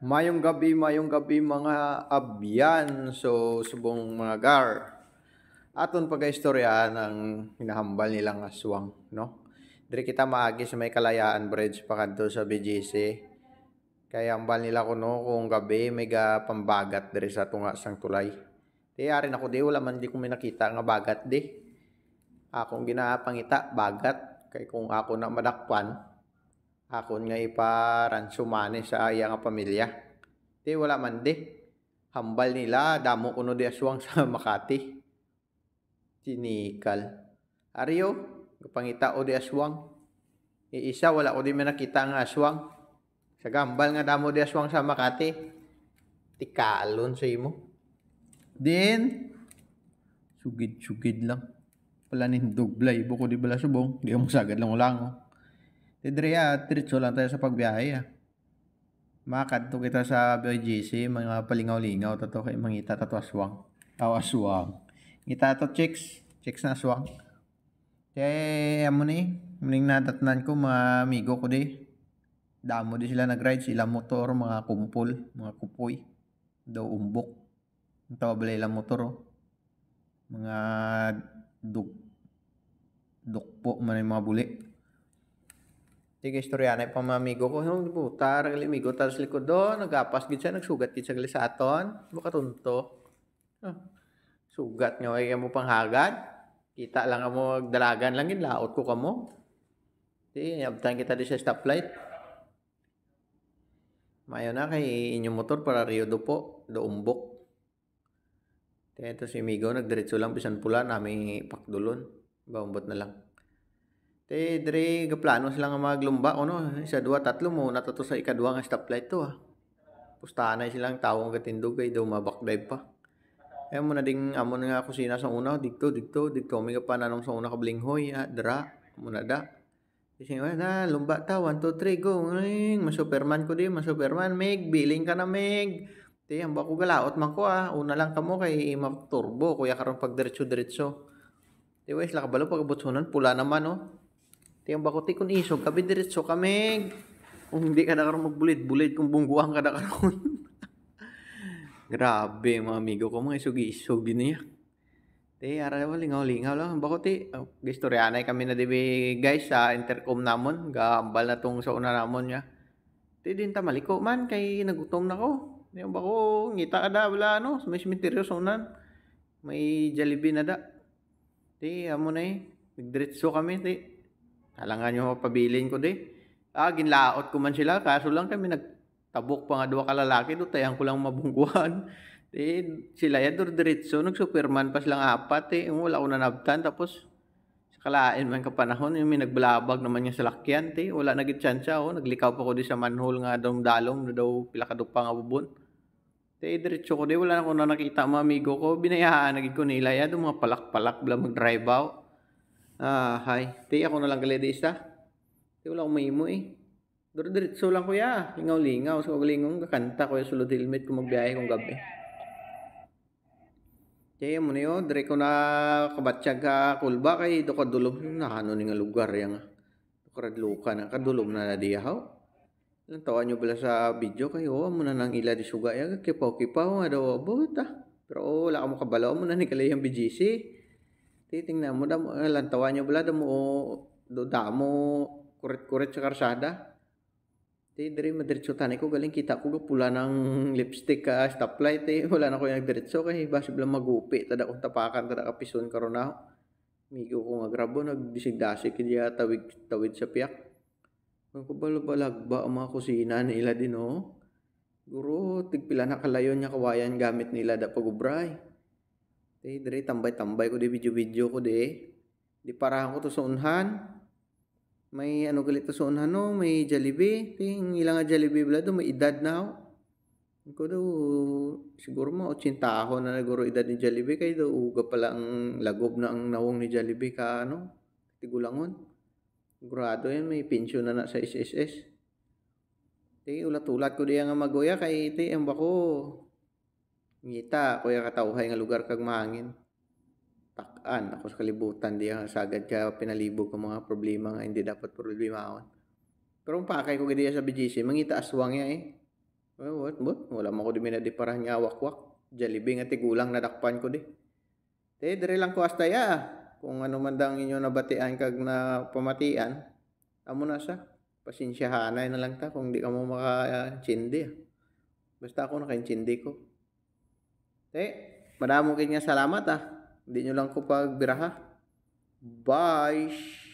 Mayong gabi mga abyan. So, subong mga gar. Aton pagaistorya ng hinahambal nilang aswang, no? Diri kita maagi sa may Kalayaan Bridge pa kadto sa BGC. Kaya hambal nila ko no kung gabi may ga pambagat diri sa tunga sang tulay. Di ari na ko di wala man di ko may nakita nga bagat di. Akong ginapangita bagat kay kung ako na madakpan, akon nga iparansumanes sa iya nga pamilya. Di wala man di. Hambal nila, damo kuno di aswang sa Makati. Tinikal. Ariyo, pangita o di aswang. Iisa, wala ko di man nakita nga aswang. Sa gambal nga damo di aswang sa Makati. Tikalon sa imo. Din, sugid-sugid lang. Palanin dublay, buko di bala subong. Di mo sagad lang ulang. Tidriya, diretso lang tayo sa pagbiyahe. Makadto kita sa BGC, mga palingaw-lingaw tato kay mangita tato aswang. Aw aswang. Ngita to chicks na aswang. Kaya amo ni, muning nadatnan ko mga amigo ko di. Damo di sila nagride, sila motor, mga kumpul, mga kupoy. Daw umbok. Ang tawa bala ilang motor oh. Mga dukpo man yung mga buli. Sige, istorya na pa mga amigo ko. Yung puta, ragali amigo, talas likod doon, nagapas gid siya, nagsugat gid siya gali sa aton. Baka tunto. Ah, sugat nga, ay mo panghagad. Kita lang mo, dalagan lang yun, laot ko kamo. Di, abtan kita di sa stoplight. Mayo na kay inyong motor para Rio do po, do umbok. Kaya ito si amigo, nagdiretso lang, bisan pula, namin pakdulon. Baumbot na lang. Te dire gaplano sila nga maglumba no, isa dua tatlo mo natato sa ikadua nga stoplight to Pustahan na silang tawong katindog kay daw mabakdive pa. Ay mo na ding amon nga kusina sa una dito may pananong sa una ka blinghoy dra mo na da. Kasi na lumba ta 1 2 3 go. Masuperman ko di masuperman meg biling ka na meg. Te ang bako galaot man ko una lang kamo kay maturbo kuya karon pag diretso. Di wais la kabalo pag butsonan pula naman no. Tiyang bakuti kun isog kabi diretso kami. Kung hindi ka na karon magbulit-bulit kung bungguang ka na karon. Grabe mga amigo ko mga isog-isog din niya. Te ara lingaw-lingaw lang bakuti. Gistoryanay kami na dibi guys sa intercom namon. Gambal na tong sa una namon niya. Te din ta maliko man kay nagutom na ko. Yung bako ngita ada wala no, may cemetery sa unan. May Jollibee na da. Te amo na nagdiretso kami te. Alangan nyo mapabilin ko di. Ginlaot ko man sila. Kaso lang kami nagtabok pa nga dua kalalaki. Do tayang ko lang mabungguan. Sila yan diretso. Nagsuperman pa silang apat. Wala ko nanabtan. Tapos sa kalain man kapanahon. Yung may nagbalabag naman yung salakyan. Wala nagit chansya. Naglikaw pa ko di sa manhole nga dalong. Daw pilakadok pa nga bubon. Diretso ko di. Wala na ko na nakita mga amigo ko. Binayaan nagig ko nila yan. Mga palak-palak. Bala mag-drive out. Hi. Ako na lang gali di isa. Wala akong maimo Diretso lang kuya. Lingaw-lingaw. So, galingong kakanta ko yung sulod helmet kung magbiyahe kong gabi. Kaya mo na yun. Dire ko na kabatsyag ka kulba kay do kadulom. Nakano ni nga lugar yan nga. Karadluka na. Kadulom na nadiyahaw. Ilang tawa nyo bala sa video kayo. Mo na nang ila di suga. Kipaw-kipaw nga daw. Pero wala ka mo kabalaw mo na ni kalayang BGC. Titingnan mo damo lantawan nyo bala damo kuret-kuret sa karsada. Dire madiretso tanay ko galing kita ko pula ng lipstick ka stoplight wala na ko yung diretso kay basig lang magupi tada kung tapakan tada kapison karon na. Migo ko nga grabo nagdisig-dasig kaya tawid sa piyak. Ang kubalbalag ba ang mga kusina nila din Guro tigpila na kalayon nya kawayan gamit nila da pagubray. Dire tambay-tambay ko di video-video ko di parahan ko to sa unhan. May galit to sa unhan may Jollibee. Ilang nga Jollibee bala do may edad na ko daw siguro mo 80 ako na naguro edad ni Jollibee kay daw uga pala ang lagob na ang nawong ni Jollibee ka tigulangon. Sigurado yan may pensyon na sa SSS. Ulat-ulat ko di nga magoya kay ang bako ngita kuya katawhay nga lugar kag mahangin. Tak-an ako sa kalibutan diya sagad ka pinalibog ko mga problema nga hindi dapat problemahon. Pero ang pakay ko gidi sa BGC mangita aswang ya Wat wala man ko di minadiparahan nga wakwak. Jollibee nga tigulang nadakpan ko di. Te diri lang ko hasta ya. Kung ano man dang inyo nabatian kag na pamatian, amo na sa. Pasensyahanay na lang ta kung di ka mo makaintindi. Basta ako nakaintindi ko. Te, madamo kay nga salamat ah. Di nyo lang ko pagbiraha. Bye.